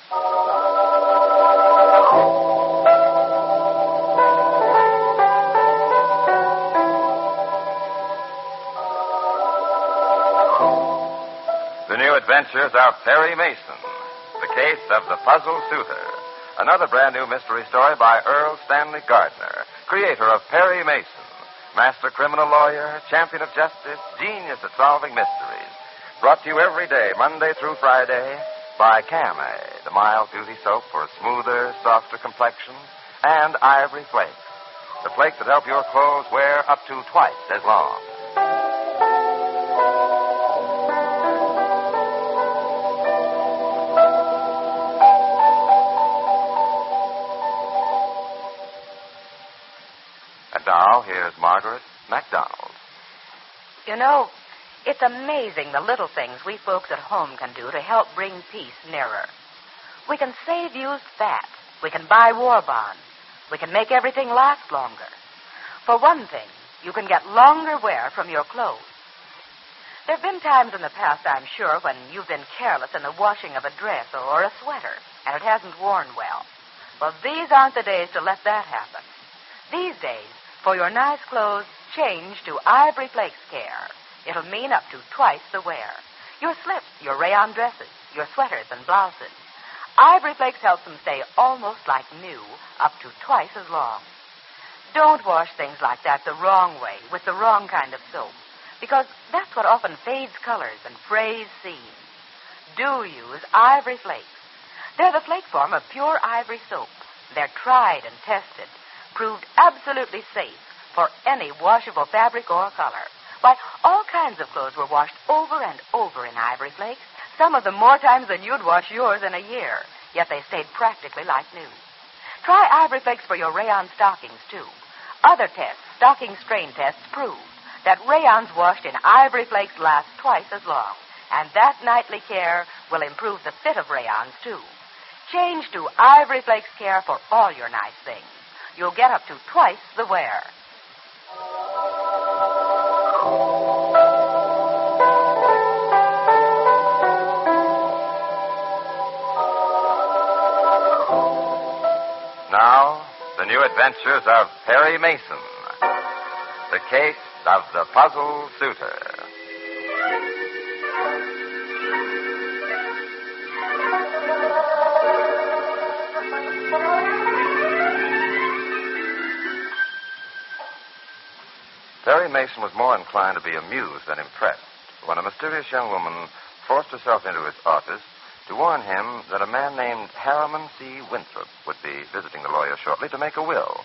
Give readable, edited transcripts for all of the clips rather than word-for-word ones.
The New Adventures of Perry Mason, the case of the Puzzled Suitor. Another brand new mystery story by Earl Stanley Gardner, creator of Perry Mason, master criminal lawyer, champion of justice, genius at solving mysteries. Brought to you every day, Monday through Friday, by Camay, the mild beauty soap for a smoother, softer complexion, and Ivory Flakes, the flakes that help your clothes wear up to twice as long. And now, here's Margaret MacDonald. You know, it's amazing the little things we folks at home can do to help bring peace nearer. We can save used fat. We can buy war bonds. We can make everything last longer. For one thing, you can get longer wear from your clothes. There have been times in the past, I'm sure, when you've been careless in the washing of a dress or a sweater, and it hasn't worn well. Well, these aren't the days to let that happen. These days, for your nice clothes, change to Ivory Flakes Care. It'll mean up to twice the wear. Your slips, your rayon dresses, your sweaters and blouses. Ivory Flakes helps them stay almost like new, up to twice as long. Don't wash things like that the wrong way, with the wrong kind of soap, because that's what often fades colors and frays seams. Do use Ivory Flakes. They're the flake form of pure ivory soap. They're tried and tested, proved absolutely safe for any washable fabric or color. Why, all kinds of clothes were washed over and over in Ivory Flakes, some of them more times than you'd wash yours in a year, yet they stayed practically like new. Try Ivory Flakes for your rayon stockings, too. Other tests, stocking strain tests, proved that rayons washed in Ivory Flakes last twice as long, and that nightly care will improve the fit of rayons, too. Change to Ivory Flakes Care for all your nice things. You'll get up to twice the wear. Now, the New Adventures of Perry Mason, the case of the Puzzled Suitor. Perry Mason was more inclined to be amused than impressed when a mysterious young woman forced herself into his office to warn him that a man named Harriman C. Winthrop would be visiting the lawyer shortly to make a will,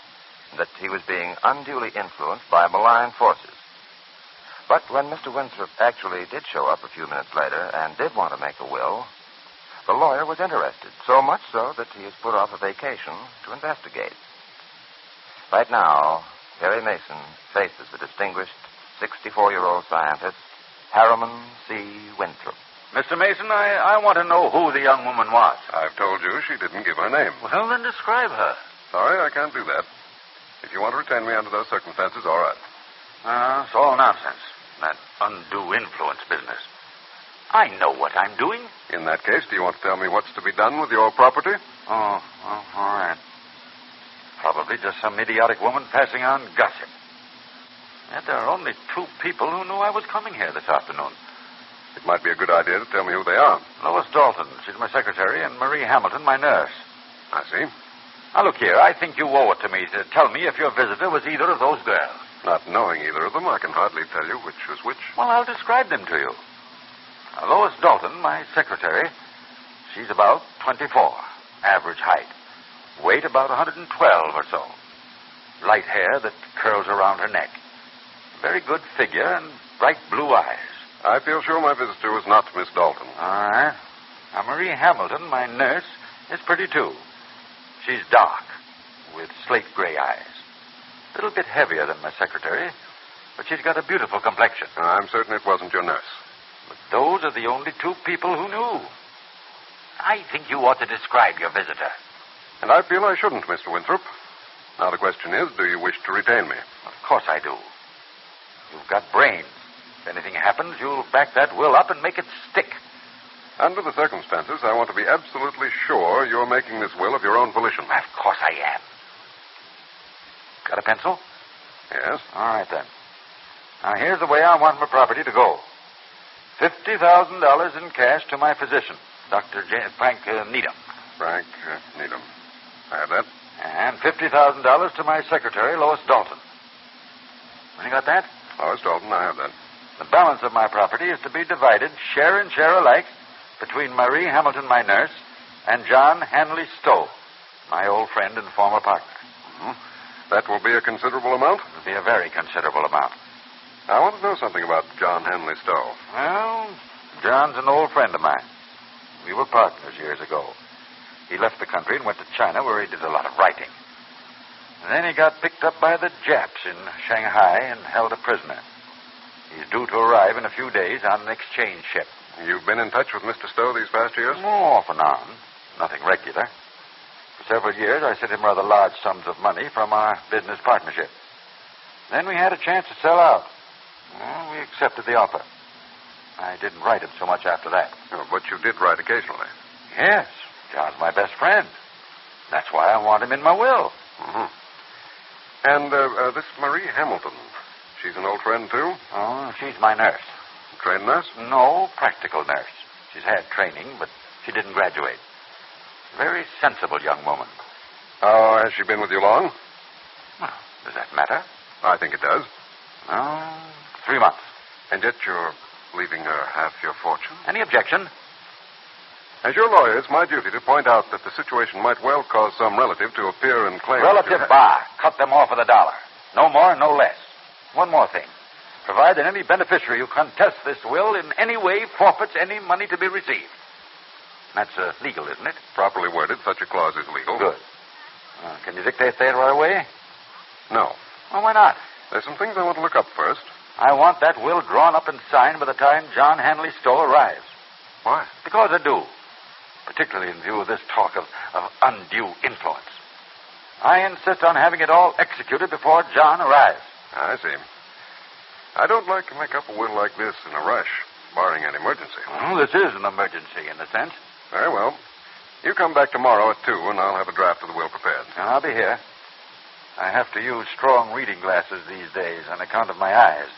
and that he was being unduly influenced by malign forces. But when Mr. Winthrop actually did show up a few minutes later and did want to make a will, the lawyer was interested, so much so that he has put off a vacation to investigate. Right now, Perry Mason faces the distinguished 64-year-old scientist, Harriman C. Winthrop. Mr. Mason, I want to know who the young woman was. I've told you she didn't give her name. Well, then describe her. Sorry, I can't do that. If you want to retain me under those circumstances, all right. It's all nonsense. That undue influence business. I know what I'm doing. In that case, do you want to tell me what's to be done with your property? Oh, well, all right. Probably just some idiotic woman passing on gossip. Yet there are only two people who knew I was coming here this afternoon. It might be a good idea to tell me who they are. Lois Dalton, she's my secretary, and Marie Hamilton, my nurse. I see. Now, look here, I think you owe it to me to tell me if your visitor was either of those girls. Not knowing either of them, I can hardly tell you which was which. Well, I'll describe them to you. Now, Lois Dalton, my secretary, she's about 24, average height. Weight about 112 or so. Light hair that curls around her neck. Very good figure and bright blue eyes. I feel sure my visitor was not Miss Dalton. All right. Now, Marie Hamilton, my nurse, is pretty, too. She's dark, with slate gray eyes. A little bit heavier than my secretary, but she's got a beautiful complexion. I'm certain it wasn't your nurse. But those are the only two people who knew. I think you ought to describe your visitor. And I feel I shouldn't, Mr. Winthrop. Now, the question is, do you wish to retain me? Of course I do. You've got brains. If anything happens, you'll back that will up and make it stick. Under the circumstances, I want to be absolutely sure you're making this will of your own volition. Of course I am. Got a pencil? Yes? All right, then. Now, here's the way I want my property to go. $50,000 in cash to my physician, Dr. Frank Needham. Frank Needham. I have that. And $50,000 to my secretary, Lois Dalton. You got that? Lois Dalton, I have that. The balance of my property is to be divided, share and share alike, between Marie Hamilton, my nurse, and John Hanley Stowe, my old friend and former partner. Mm-hmm. That will be a considerable amount? It'll be a very considerable amount. I want to know something about John Hanley Stowe. Well, John's an old friend of mine. We were partners years ago. He left the country and went to China, where he did a lot of writing. And then he got picked up by the Japs in Shanghai and held a prisoner. He's due to arrive in a few days on an exchange ship. You've been in touch with Mr. Stowe these past years? Off and on. Nothing regular. For several years, I sent him rather large sums of money from our business partnership. Then we had a chance to sell out. Well, we accepted the offer. I didn't write him so much after that. Oh, but you did write occasionally. Yes. John's my best friend. That's why I want him in my will. Mm-hmm. And this Marie Hamilton, she's an old friend, too? Oh, she's my nurse. Trained nurse? No, practical nurse. She's had training, but she didn't graduate. Very sensible young woman. Oh, has she been with you long? Well, does that matter? I think it does. Oh, 3 months. And yet you're leaving her half your fortune? Any objection? As your lawyer, it's my duty to point out that the situation might well cause some relative to appear and claim... Relative bar. Cut them off with $1. No more, no less. One more thing. Provide that any beneficiary who contests this will in any way forfeits any money to be received. That's legal, isn't it? Properly worded, such a clause is legal. Good. Can you dictate that right away? No. Well, why not? There's some things I want to look up first. I want that will drawn up and signed by the time John Hanley Stowe arrives. Why? Because I do. Particularly in view of this talk of undue influence. I insist on having it all executed before John arrives. I see. I don't like to make up a will like this in a rush, barring an emergency. Well, this is an emergency, in a sense. Very well. You come back tomorrow at 2, and I'll have a draft of the will prepared. And I'll be here. I have to use strong reading glasses these days on account of my eyes.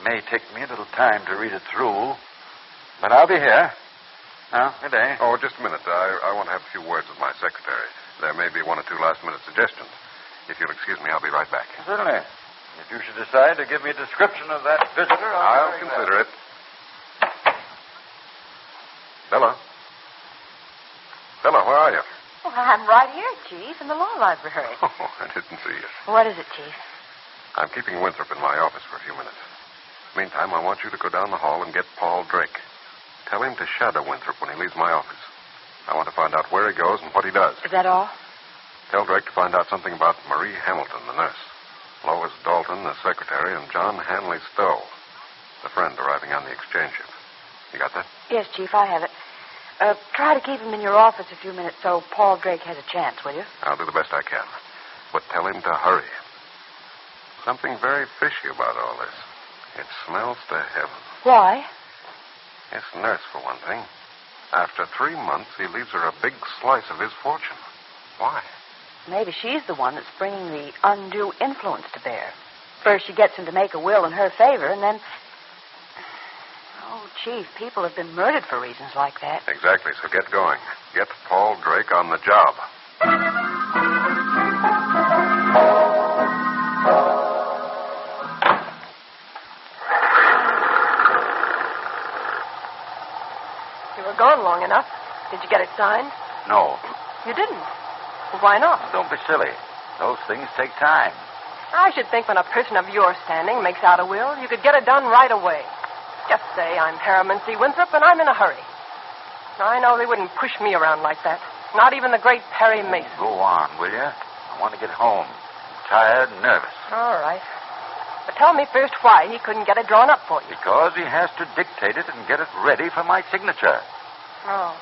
It may take me a little time to read it through, but I'll be here. Now, good day. Oh, just a minute. I want to have a few words with my secretary. There may be 1 or 2 last-minute suggestions. If you'll excuse me, I'll be right back. Certainly. If you should decide to give me a description of that visitor, I'll consider it. Bella? Bella, where are you? Well, I'm right here, Chief, in the law library. Oh, I didn't see you. What is it, Chief? I'm keeping Winthrop in my office for a few minutes. Meantime, I want you to go down the hall and get Paul Drake. Tell him to shadow Winthrop when he leaves my office. I want to find out where he goes and what he does. Is that all? Tell Drake to find out something about Marie Hamilton, the nurse, Lois Dalton, the secretary, and John Hanley Stowe, the friend arriving on the exchange ship. You got that? Yes, Chief, I have it. Try to keep him in your office a few minutes so Paul Drake has a chance, will you? I'll do the best I can. But tell him to hurry. Something very fishy about all this. It smells to heaven. Why? This nurse, for one thing. After 3 months, he leaves her a big slice of his fortune. Why? Maybe she's the one that's bringing the undue influence to bear. First, she gets him to make a will in her favor, and then... Oh, Chief, people have been murdered for reasons like that. Exactly, so get going. Get Paul Drake on the job. You were gone long enough. Did you get it signed? No. You didn't. Well, why not? Don't be silly. Those things take time. I should think when a person of your standing makes out a will, you could get it done right away. Just say I'm Harriman C. Winthrop, and I'm in a hurry. I know they wouldn't push me around like that. Not even the great Perry Mason. Go on, will you? I want to get home. I'm tired and nervous. All right. But tell me first why he couldn't get it drawn up for you. Because he has to dictate it and get it ready for my signature. Oh.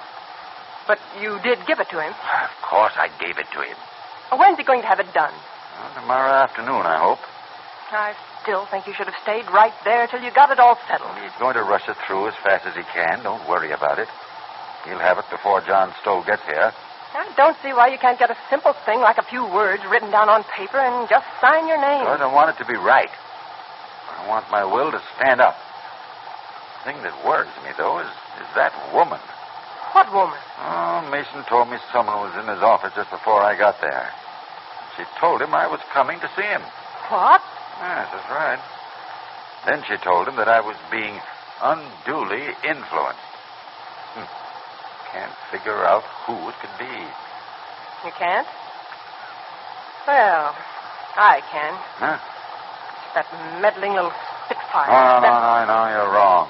But you did give it to him. Of course I gave it to him. Well, when's he going to have it done? Well, tomorrow afternoon, I hope. I still think you should have stayed right there till you got it all settled. He's going to rush it through as fast as he can. Don't worry about it. He'll have it before John Stowe gets here. I don't see why you can't get a simple thing like a few words written down on paper and just sign your name. I don't want it to be right. I want my will to stand up. The thing that worries me, though, is that woman. What woman? Oh, Mason told me someone was in his office just before I got there. She told him I was coming to see him. What? Yes, that's right. Then she told him that I was being unduly influenced. Can't figure out who it could be. You can't? Well, I can. Huh? It's that meddling little spitfire. No, you're wrong.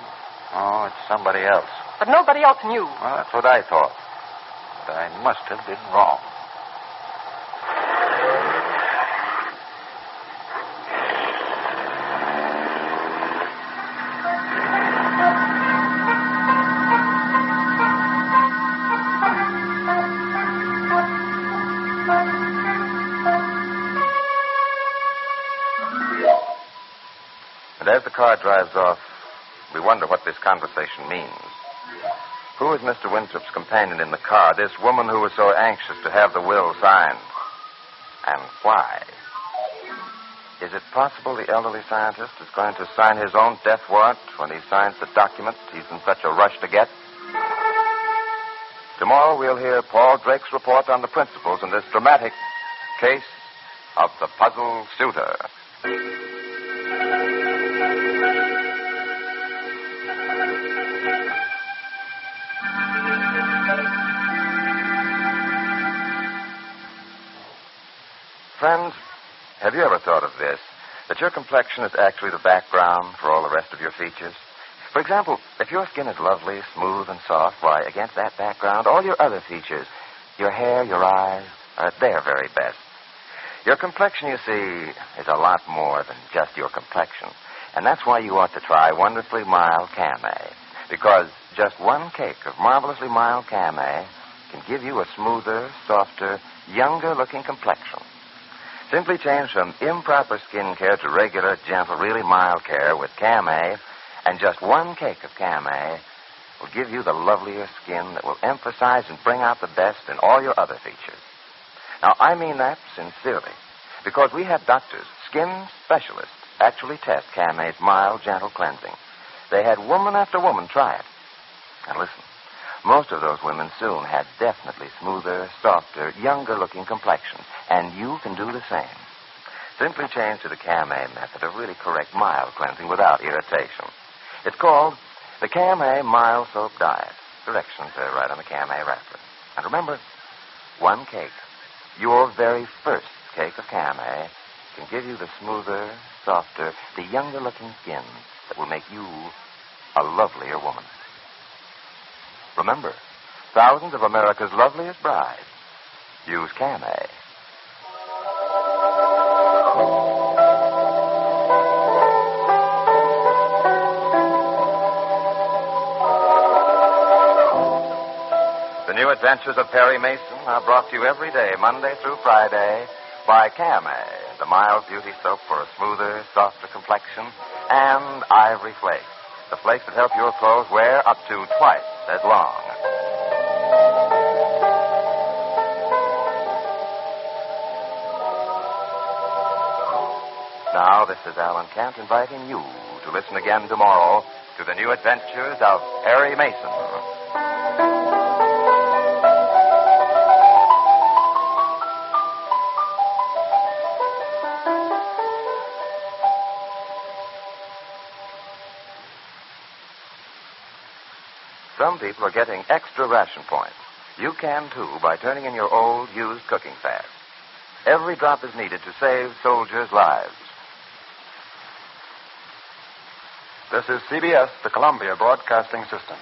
Oh, it's somebody else. But nobody else knew. Well, that's what I thought. But I must have been wrong. And as the car drives off, we wonder what this conversation means. Who is Mr. Winthrop's companion in the car, this woman who was so anxious to have the will signed? And why? Is it possible the elderly scientist is going to sign his own death warrant when he signs the document he's in such a rush to get? Tomorrow we'll hear Paul Drake's report on the principals in this dramatic case of the Puzzled Suitor. Friends, have you ever thought of this? That your complexion is actually the background for all the rest of your features? For example, if your skin is lovely, smooth, and soft, why, against that background, all your other features, your hair, your eyes, are at their very best. Your complexion, you see, is a lot more than just your complexion. And that's why you ought to try Wonderfully Mild Camay. Because just one cake of marvelously mild Camay can give you a smoother, softer, younger-looking complexion. Simply change from improper skin care to regular, gentle, really mild care with Camay, and just one cake of Camay will give you the lovelier skin that will emphasize and bring out the best in all your other features. Now, I mean that sincerely, because we had doctors, skin specialists, actually test Camay's mild, gentle cleansing. They had woman after woman try it. And listen, most of those women soon had definitely smoother, softer, younger-looking complexions, and you can do the same. Simply change to the Camay method of really correct mild cleansing without irritation. It's called the Camay Mild Soap Diet. Directions are right on the Camay wrapper. And remember, one cake, your very first cake of Camay, can give you the smoother, softer, the younger-looking skin that will make you a lovelier woman. Remember, thousands of America's loveliest brides use Camay. The New Adventures of Perry Mason are brought to you every day, Monday through Friday, by Camay, the mild beauty soap for a smoother, softer complexion, and Ivory Flakes, the flakes that help your clothes wear up to twice as long. Now, this is Alan Kent inviting you to listen again tomorrow to the New Adventures of Perry Mason. Some people are getting extra ration points. You can, too, by turning in your old, used cooking fat. Every drop is needed to save soldiers' lives. This is CBS, the Columbia Broadcasting System.